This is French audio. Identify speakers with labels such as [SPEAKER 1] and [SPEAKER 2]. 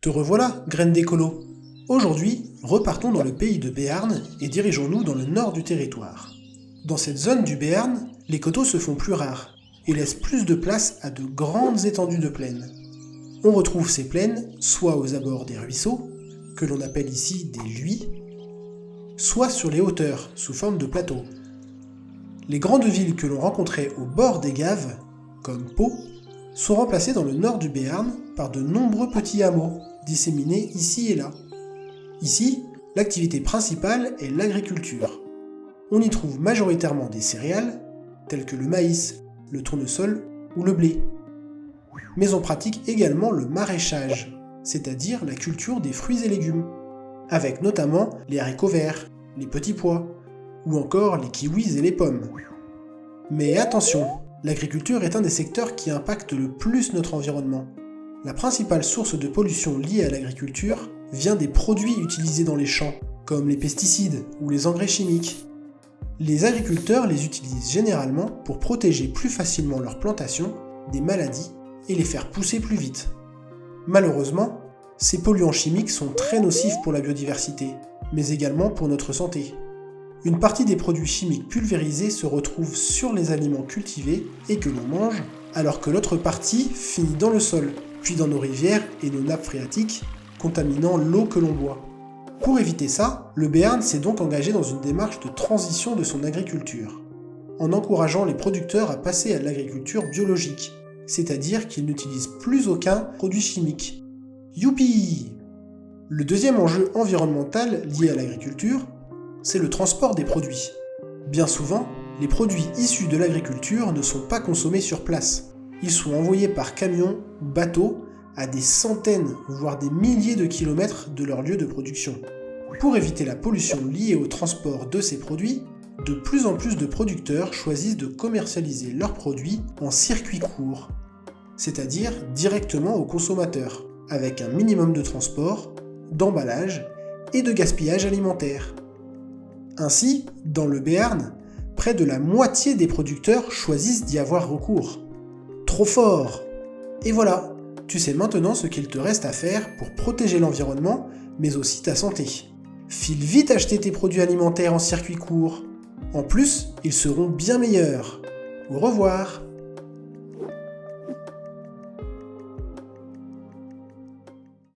[SPEAKER 1] Te revoilà, graine d'écolo. Aujourd'hui, repartons dans le pays de Béarn et dirigeons-nous dans le nord du territoire. Dans cette zone du Béarn, les coteaux se font plus rares et laissent plus de place à de grandes étendues de plaine. On retrouve ces plaines soit aux abords des ruisseaux, que l'on appelle ici des luies, soit sur les hauteurs, sous forme de plateaux. Les grandes villes que l'on rencontrait au bord des gaves, comme Pau, sont remplacées dans le nord du Béarn par de nombreux petits hameaux, disséminés ici et là. Ici, l'activité principale est l'agriculture. On y trouve majoritairement des céréales, telles que le maïs, le tournesol ou le blé. Mais on pratique également le maraîchage, c'est-à-dire la culture des fruits et légumes, avec notamment les haricots verts, les petits pois, ou encore les kiwis et les pommes. Mais attention, l'agriculture est un des secteurs qui impacte le plus notre environnement. La principale source de pollution liée à l'agriculture vient des produits utilisés dans les champs, comme les pesticides ou les engrais chimiques. Les agriculteurs les utilisent généralement pour protéger plus facilement leurs plantations des maladies et les faire pousser plus vite. Malheureusement, ces polluants chimiques sont très nocifs pour la biodiversité, mais également pour notre santé. Une partie des produits chimiques pulvérisés se retrouve sur les aliments cultivés et que l'on mange, alors que l'autre partie finit dans le sol, puis dans nos rivières et nos nappes phréatiques, contaminant l'eau que l'on boit. Pour éviter ça, le Béarn s'est donc engagé dans une démarche de transition de son agriculture, en encourageant les producteurs à passer à l'agriculture biologique, c'est-à-dire qu'ils n'utilisent plus aucun produit chimique. Youpi! Le deuxième enjeu environnemental lié à l'agriculture, c'est le transport des produits. Bien souvent, les produits issus de l'agriculture ne sont pas consommés sur place. Ils sont envoyés par camion ou bateau à des centaines, voire des milliers de kilomètres de leur lieu de production. Pour éviter la pollution liée au transport de ces produits, de plus en plus de producteurs choisissent de commercialiser leurs produits en circuit court, c'est-à-dire directement aux consommateurs, avec un minimum de transport, d'emballage et de gaspillage alimentaire. Ainsi, dans le Béarn, près de la moitié des producteurs choisissent d'y avoir recours. Trop fort! Et voilà, tu sais maintenant ce qu'il te reste à faire pour protéger l'environnement, mais aussi ta santé. File vite acheter tes produits alimentaires en circuit court. En plus, ils seront bien meilleurs. Au revoir!